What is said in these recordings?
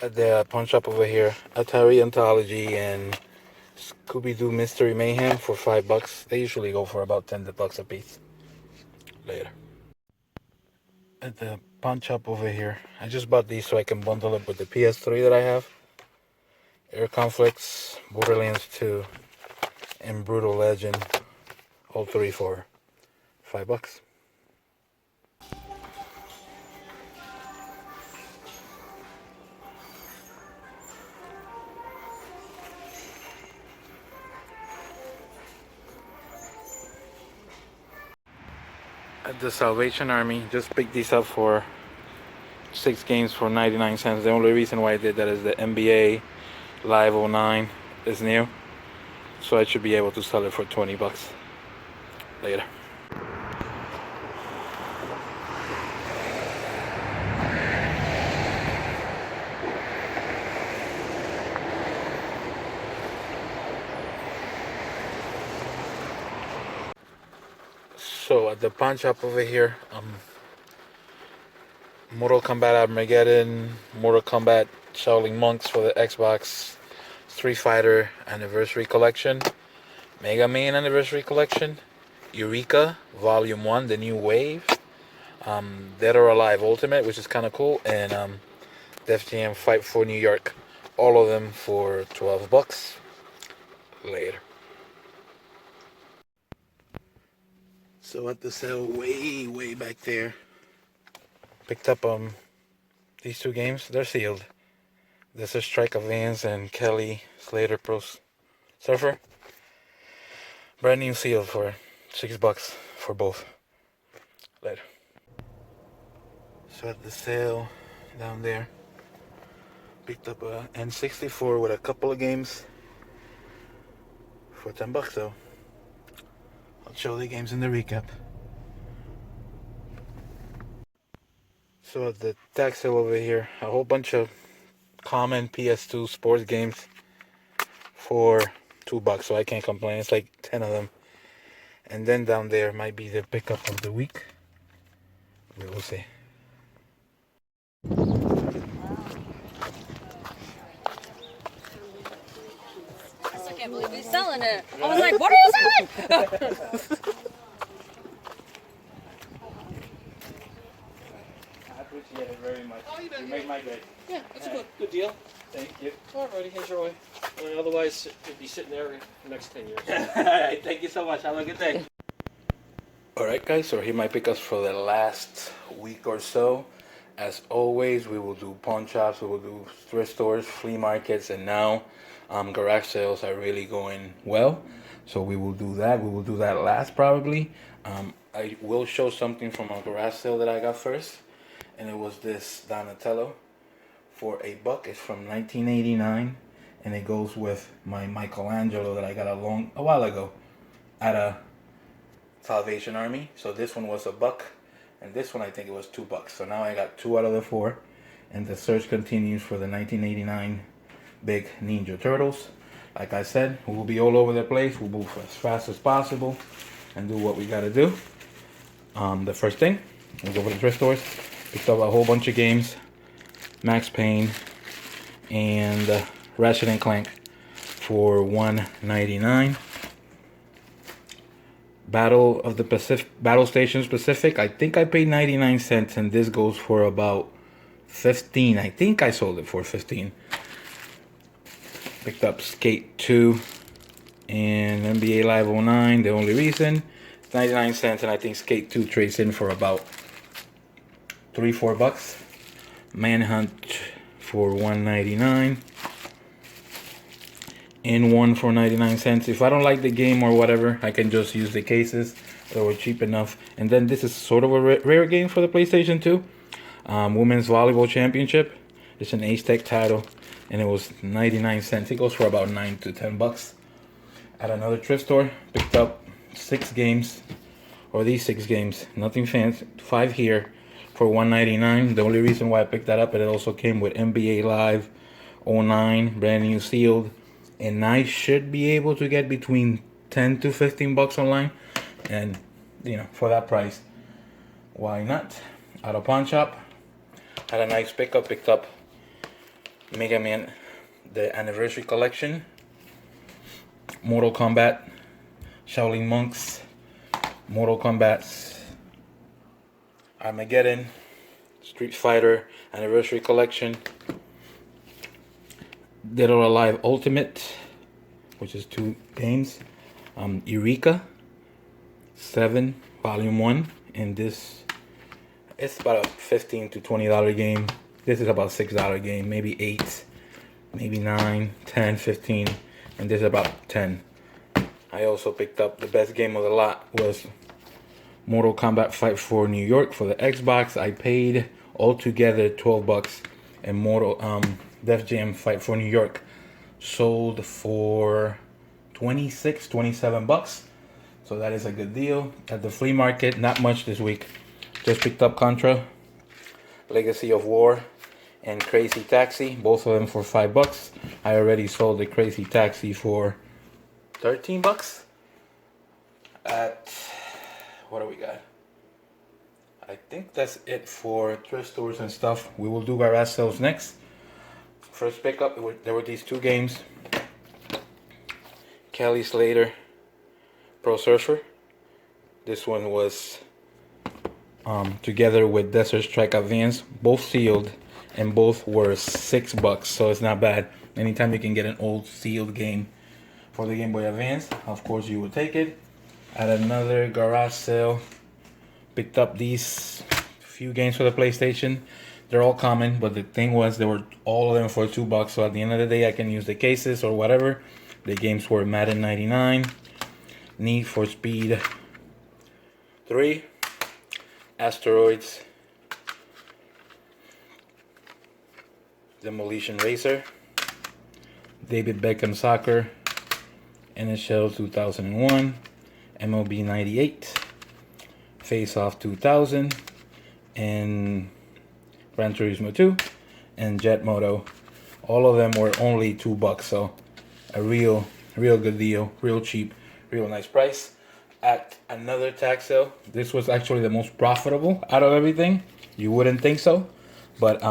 at the pawn shop over here. Atari Anthology and Scooby-Doo Mystery Mayhem for $5. They usually go for about $10 a piece. Later. At the pawn shop over here. I just bought these so I can bundle it with the PS3 that I have. Air Conflicts, Borderlands 2, and Brutal Legend. All three for $5. At the Salvation Army, just picked these up for 6 games for 99 cents. The only reason why I did that is the NBA Live 09 is new, so I should be able to sell it for $20 later. So at the pawn shop over here, Mortal Kombat Armageddon, Mortal Kombat Shaolin Monks for the Xbox, Street Fighter Anniversary Collection, Mega Man Anniversary Collection, Eureka Volume 1, The New Wave, Dead or Alive Ultimate, which is kind of cool, and Def Jam Fight for New York. All of them for $12 later. So at the sale way back there, picked up these 2 games. They're sealed. This is Strike of Vans and Kelly Slater Pro Surfer. Brand new sealed for $6 for both. Later. So at the sale down there, picked up a N64 with a couple of games for $10 though. I'll show the games in the recap. So at the tax sale over here, a whole bunch of common PS2 sports games for $2, so I can't complain. It's like 10 of them. And then down there might be the pickup of the week. We will see. I can't believe he's selling it. I was like, what are you selling? I appreciate it very much. Oh, you made my day. Yeah, that's a good deal. Thank you. Alrighty, enjoy. Otherwise, it'd be sitting there for the next 10 years. Alright, thank you so much. Have a good day. Alright guys, so here my pickups for the last week or so. As always, we will do pawn shops, we will do thrift stores, flea markets, and now garage sales are really going well. So we will do that. We will do that last probably. I will show something from a garage sale that I got first. And it was this Donatello for $1. It's from 1989. And it goes with my Michelangelo that I got a while ago at a Salvation Army. So this one was $1. And this one I think it was $2. So now I got 2 out of the 4. And the search continues for the 1989 big Ninja Turtles. Like I said, we will be all over the place. We'll move as fast as possible and do what we gotta do. The first thing, we'll go to the thrift stores. Picked up a whole bunch of games. Max Payne and Ratchet and Clank for $1.99. Battle of the Pacific, Battle Stations Pacific. I think I paid 99 cents, and this goes for about 15. I think I sold it for 15. Picked up Skate 2 and NBA Live 09. The only reason, it's 99 cents, and I think Skate 2 trades in for about $3-4. Manhunt for $1.99. And one for 99 cents. If I don't like the game or whatever, I can just use the cases. They were cheap enough. And then this is sort of a rare game for the PlayStation 2. Women's Volleyball Championship. It's an Ace-Tech title. And it was 99 cents. It goes for about $9 to $10. At another thrift store, picked up 6 games. Or these 6 games. Nothing fancy. 5 here for $1.99. The only reason why I picked that up, it also came with NBA Live 09. Brand new sealed. And I should be able to get between $10 to $15 online. And, you know, for that price, why not? At a pawn shop, had a nice pickup. Picked up Mega Man, the Anniversary Collection, Mortal Kombat, Shaolin Monks, Mortal Kombat, Armageddon, Street Fighter Anniversary Collection, Dead or Alive Ultimate, which is 2 games, Eureka 7 Volume 1, and this, it's about a $15 to $20 game. This is about $6 game, maybe 8, maybe 9, 10, 15, and this is about 10. I also picked up the best game of the lot was Mortal Kombat Fight for New York for the Xbox. I paid altogether $12, and Def Jam Fight for New York sold for 26, 27 bucks. So that is a good deal. At the flea market, not much this week. Just picked up Contra, Legacy of War, and Crazy Taxi, both of them for $5. I already sold the Crazy Taxi for 13 bucks at, what do we got? I think that's it for thrift stores and stuff. We will do garage sales next. First pickup, there were these 2 games. Kelly Slater Pro Surfer. This one was together with Desert Strike Advance, both sealed, and both were $6, so it's not bad. Anytime you can get an old sealed game for the Game Boy Advance, of course you would take it. At another garage sale, picked up these few games for the PlayStation. They're all common, but the thing was they were all of them for $2, so at the end of the day I can use the cases or whatever. The games were Madden 99, Need for Speed 3, Asteroids, Demolition Racer, David Beckham Soccer, NHL 2001, MLB 98, Face Off 2000, and Gran Turismo 2, and Jet Moto. All of them were only $2, so a real good deal, real cheap, real nice price. At another tag sale, this was actually the most profitable out of everything. You wouldn't think so, but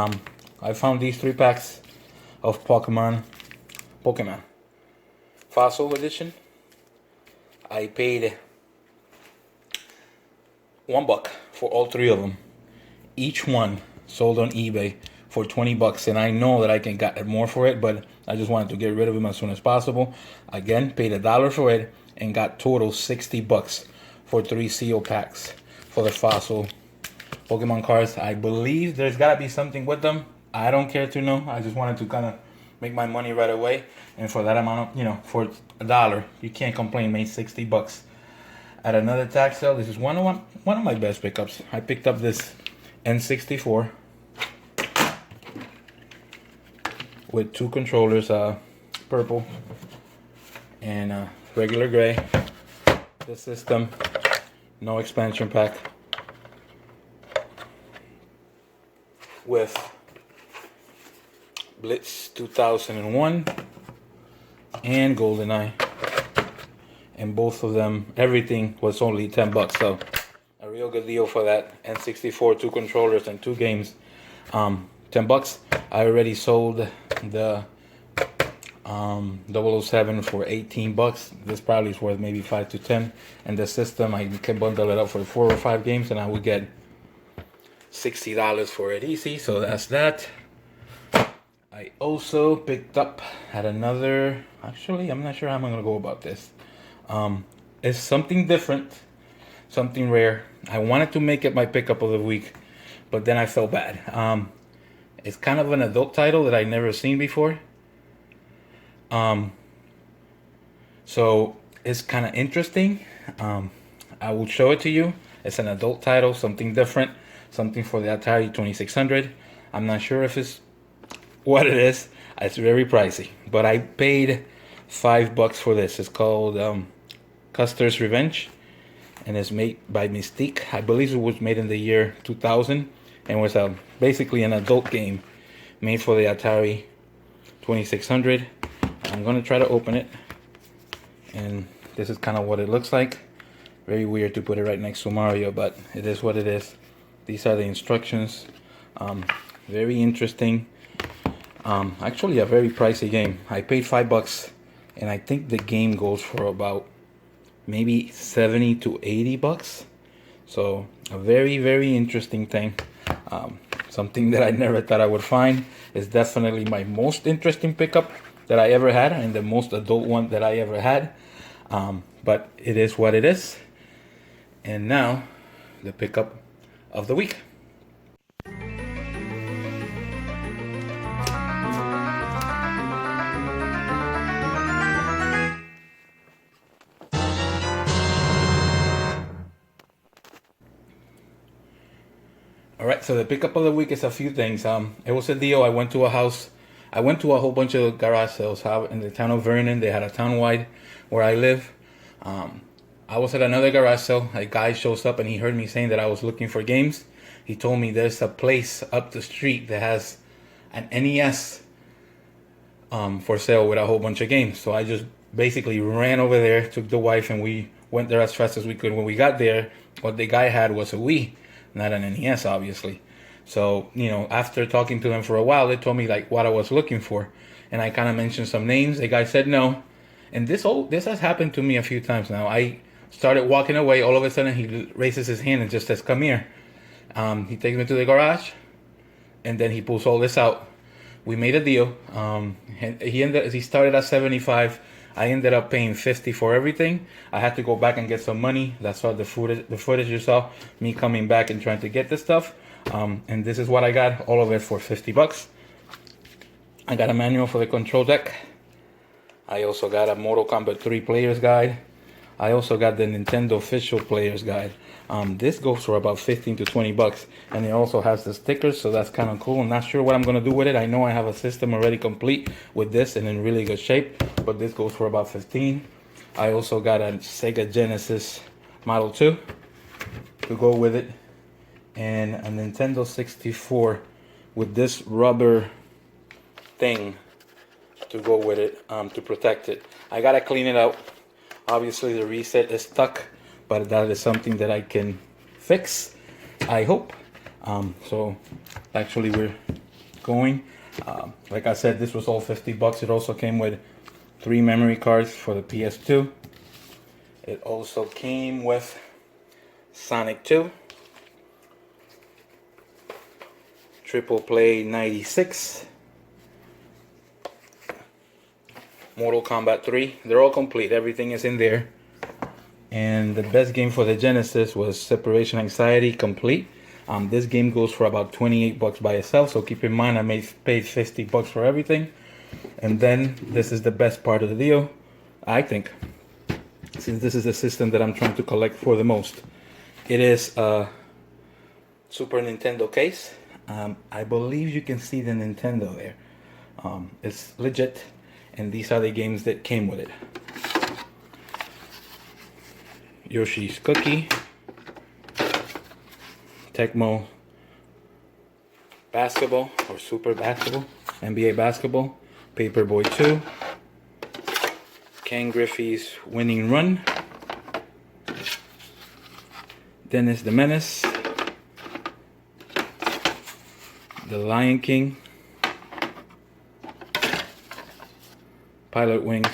I found these 3 packs of Pokemon Fossil Edition. I paid $1 for all 3 of them. Each one sold on eBay for $20, and I know that I can get more for it, but I just wanted to get rid of them as soon as possible. Again, paid $1 for it and got total $60 for 3 seal packs for the Fossil Pokemon cards. I believe there's gotta be something with them. I don't care to know. I just wanted to kind of make my money right away, and for that amount of, for $1, you can't complain. Made $60. At another tag sale, this is one of my best pickups. I picked up this N64 with 2 controllers, purple and regular gray. The system, no expansion pack, with Blitz 2001 and GoldenEye, and both of them, everything was only $10, so a real good deal for that. N64, 2 controllers and 2 games, $10. I already sold the 007 for $18. This probably is worth maybe 5 to 10, and the system I can bundle it up for 4 or 5 games, and I would get $60 for it easy. So that's that. I also picked up at another, actually I'm not sure how I'm gonna go about this. It's something different, something rare. I wanted to make it my pickup of the week, but then I felt bad. It's kind of an adult title that I've never seen before. So it's kind of interesting. I will show it to you. It's an adult title, something different, something for the Atari 2600. I'm not sure if it's what it is. It's very pricey, but I paid $5 for this. It's called Custer's Revenge, and it's made by Mystique. I believe it was made in the year 2000, and was basically an adult game made for the Atari 2600. I'm gonna try to open it, and this is kind of what it looks like. Very weird to put it right next to Mario, but it is what it is. These are the instructions. Very interesting. Actually a very pricey game. I paid $5 and I think the game goes for about maybe 70 to 80 bucks. So a very, very interesting thing. Something that I never thought I would find. Is definitely my most interesting pickup that I ever had, and the most adult one that I ever had. But it is what it is. And now, the pickup of the week. All right, so the pickup of the week is a few things. It was a deal. I went to a house. I went to a whole bunch of garage sales out in the town of Vernon. They had a town-wide where I live. I was at another garage sale. A guy shows up and he heard me saying that I was looking for games. He told me there's a place up the street that has an NES for sale with a whole bunch of games. So I just basically ran over there, took the wife, and we went there as fast as we could. When we got there, what the guy had was a Wii, not an NES, obviously. So, after talking to them for a while, they told me like what I was looking for. And I kind of mentioned some names. The guy said no. And this has happened to me a few times now. I started walking away. All of a sudden, he raises his hand and just says, "Come here." He takes me to the garage, and then he pulls all this out. We made a deal. He started at 75. I ended up paying 50 for everything. I had to go back and get some money. That's all the footage you saw. Me coming back and trying to get this stuff. And this is what I got. All of it for 50 bucks. I got a manual for the control deck. I also got a Mortal Kombat 3 player's guide. I also got the Nintendo official player's guide. This goes for about 15 to 20 bucks. And it also has the stickers, so that's kind of cool. I'm not sure what I'm going to do with it. I know I have a system already complete with this and in really good shape. But this goes for about 15. I also got a Sega Genesis Model 2 to go with it. And a Nintendo 64 with this rubber thing to go with it, to protect it. I gotta clean it out. Obviously the reset is stuck, but that is something that I can fix, I hope. So actually we're going. Like I said, this was all 50 bucks. It also came with 3 memory cards for the PS2. It also came with Sonic 2, Triple Play 96, Mortal Kombat 3. They're all complete. Everything is in there. And the best game for the Genesis was Separation Anxiety Complete. This game goes for about 28 bucks by itself. So keep in mind I paid 50 bucks for everything. And then this is the best part of the deal, I think, since this is the system that I'm trying to collect for the most. It is a Super Nintendo case. I believe you can see the Nintendo there. It's legit. And these are the games that came with it. Yoshi's Cookie, Tecmo Basketball or Super Basketball, NBA Basketball, Paperboy 2, Ken Griffey's Winning Run, Dennis the Menace, The Lion King, Pilot Wings,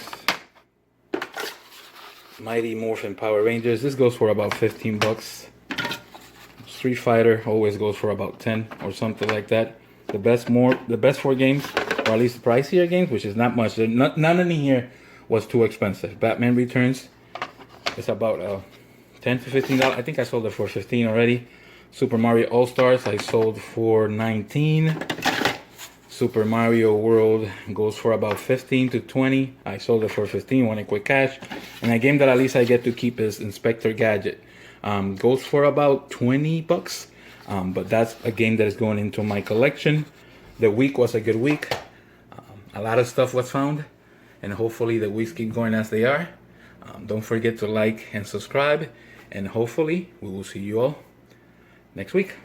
Mighty Morphin Power Rangers. This goes for about 15 bucks. Street Fighter always goes for about 10 or something like that. The best 4 games, or at least the pricier games, which is not much. None in here was too expensive. Batman Returns is about 10 to 15 dollars. I think I sold it for 15 already. Super Mario All Stars I sold for 19. Super Mario World goes for about 15 to 20. I sold it for 15, wanted quick cash. And a game that at least I get to keep is Inspector Gadget. Goes for about 20 bucks. But that's a game that is going into my collection. The week was a good week. A lot of stuff was found. And hopefully the weeks keep going as they are. Don't forget to like and subscribe. And hopefully we will see you all next week.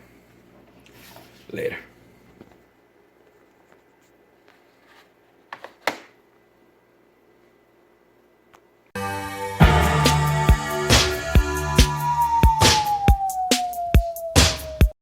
Later.